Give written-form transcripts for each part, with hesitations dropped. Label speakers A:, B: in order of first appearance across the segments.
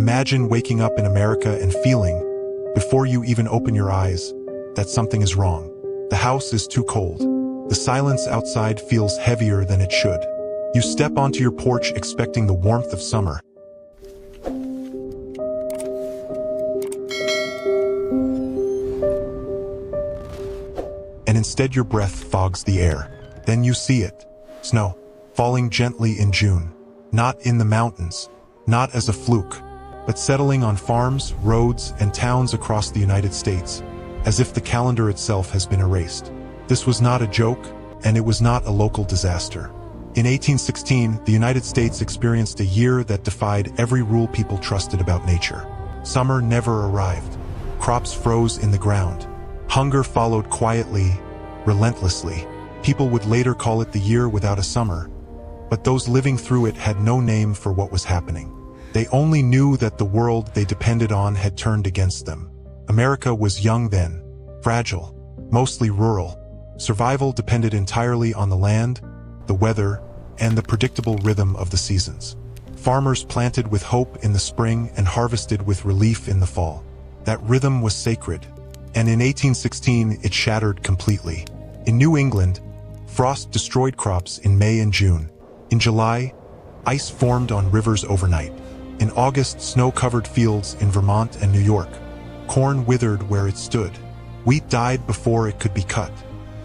A: Imagine waking up in America and feeling, before you even open your eyes, that something is wrong. The house is too cold. The silence outside feels heavier than it should. You step onto your porch expecting the warmth of summer. And instead your breath fogs the air. Then you see it. Snow, falling gently in June. Not in the mountains, not as a fluke, but settling on farms, roads, and towns across the United States, as if the calendar itself has been erased. This was not a joke, and it was not a local disaster. In 1816, the United States experienced a year that defied every rule people trusted about nature. Summer never arrived. Crops froze in the ground. Hunger followed quietly, relentlessly. People would later call it the year without a summer, but those living through it had no name for what was happening. They only knew that the world they depended on had turned against them. America was young then, fragile, mostly rural. Survival depended entirely on the land, the weather, and the predictable rhythm of the seasons. Farmers planted with hope in the spring and harvested with relief in the fall. That rhythm was sacred, and in 1816 it shattered completely. In New England, frost destroyed crops in May and June. In July, ice formed on rivers overnight. In August, snow covered fields in Vermont and New York. Corn withered where it stood. Wheat died before it could be cut.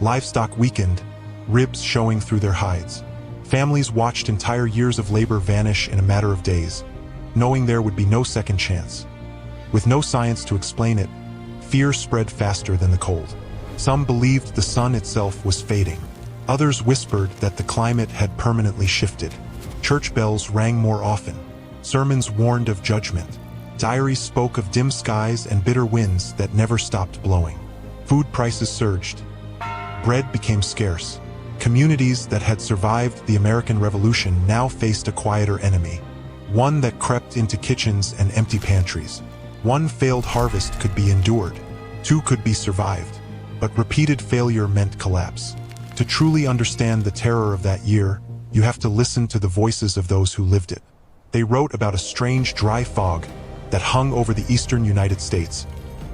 A: Livestock weakened, ribs showing through their hides. Families watched entire years of labor vanish in a matter of days, knowing there would be no second chance. With no science to explain it, fear spread faster than the cold. Some believed the sun itself was fading. Others whispered that the climate had permanently shifted. Church bells rang more often. Sermons warned of judgment. Diaries spoke of dim skies and bitter winds that never stopped blowing. Food prices surged. Bread became scarce. Communities that had survived the American Revolution now faced a quieter enemy, one that crept into kitchens and empty pantries. One failed harvest could be endured, two could be survived, but repeated failure meant collapse. To truly understand the terror of that year, you have to listen to the voices of those who lived it. They wrote about a strange dry fog that hung over the eastern United States,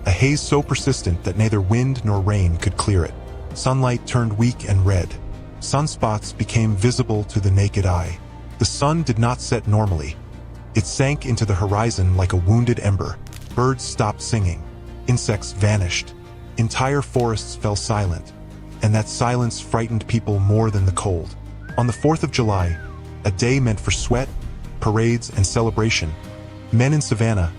A: a haze so persistent that neither wind nor rain could clear it. Sunlight turned weak and red. Sunspots became visible to the naked eye. The sun did not set normally. It sank into the horizon like a wounded ember. Birds stopped singing. Insects vanished. Entire forests fell silent, and that silence frightened people more than the cold. On the 4th of July, a day meant for sweat, parades, and celebration, men in Savannah,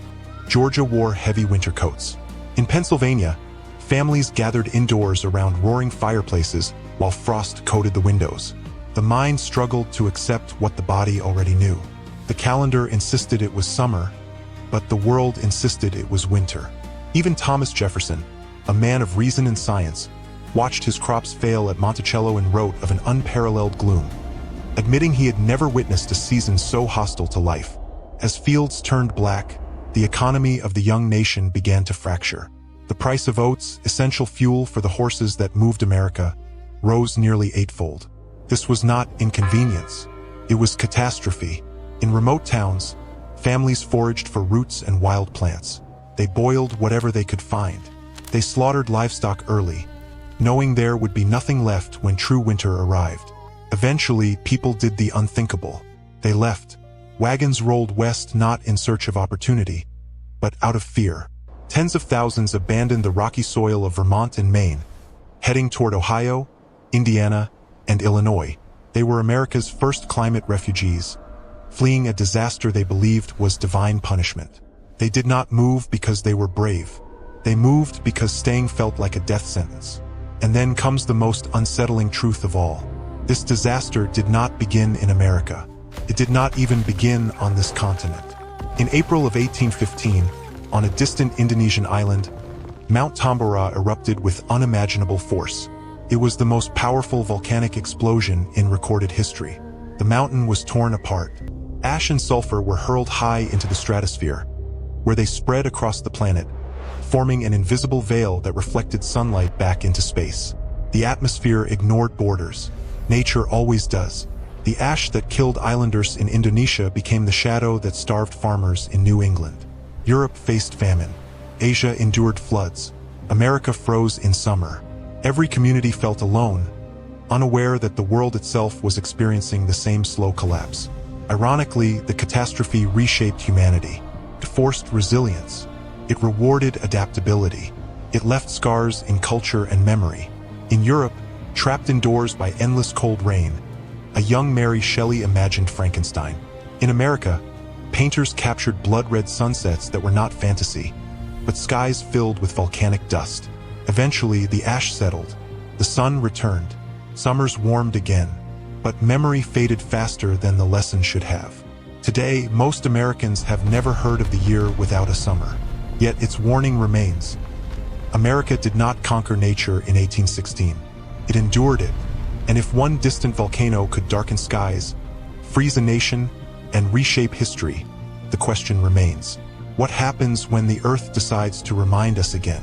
A: Georgia wore heavy winter coats. In Pennsylvania, families gathered indoors around roaring fireplaces while frost coated the windows. The mind struggled to accept what the body already knew. The calendar insisted it was summer, but the world insisted it was winter. Even Thomas Jefferson, a man of reason and science, watched his crops fail at Monticello and wrote of an unparalleled gloom, admitting he had never witnessed a season so hostile to life. As fields turned black, the economy of the young nation began to fracture. The price of oats, essential fuel for the horses that moved America, rose nearly eightfold. This was not inconvenience. It was catastrophe. In remote towns, families foraged for roots and wild plants. They boiled whatever they could find. They slaughtered livestock early, knowing there would be nothing left when true winter arrived. Eventually, people did the unthinkable. They left. Wagons rolled west not in search of opportunity, but out of fear. Tens of thousands abandoned the rocky soil of Vermont and Maine, heading toward Ohio, Indiana, and Illinois. They were America's first climate refugees, fleeing a disaster they believed was divine punishment. They did not move because they were brave. They moved because staying felt like a death sentence. And then comes the most unsettling truth of all. This disaster did not begin in America. It did not even begin on this continent. In April of 1815, on a distant Indonesian island, Mount Tambora erupted with unimaginable force. It was the most powerful volcanic explosion in recorded history. The mountain was torn apart. Ash and sulfur were hurled high into the stratosphere, where they spread across the planet, forming an invisible veil that reflected sunlight back into space. The atmosphere ignored borders. Nature always does. The ash that killed islanders in Indonesia became the shadow that starved farmers in New England. Europe faced famine. Asia endured floods. America froze in summer. Every community felt alone, unaware that the world itself was experiencing the same slow collapse. Ironically, the catastrophe reshaped humanity. It forced resilience. It rewarded adaptability. It left scars in culture and memory. In Europe, trapped indoors by endless cold rain, a young Mary Shelley imagined Frankenstein. In America, painters captured blood-red sunsets that were not fantasy, but skies filled with volcanic dust. Eventually, the ash settled. The sun returned. Summers warmed again. But memory faded faster than the lesson should have. Today, most Americans have never heard of the year without a summer. Yet its warning remains. America did not conquer nature in 1816. It endured it. And if one distant volcano could darken skies, freeze a nation, and reshape history, the question remains: what happens when the Earth decides to remind us again?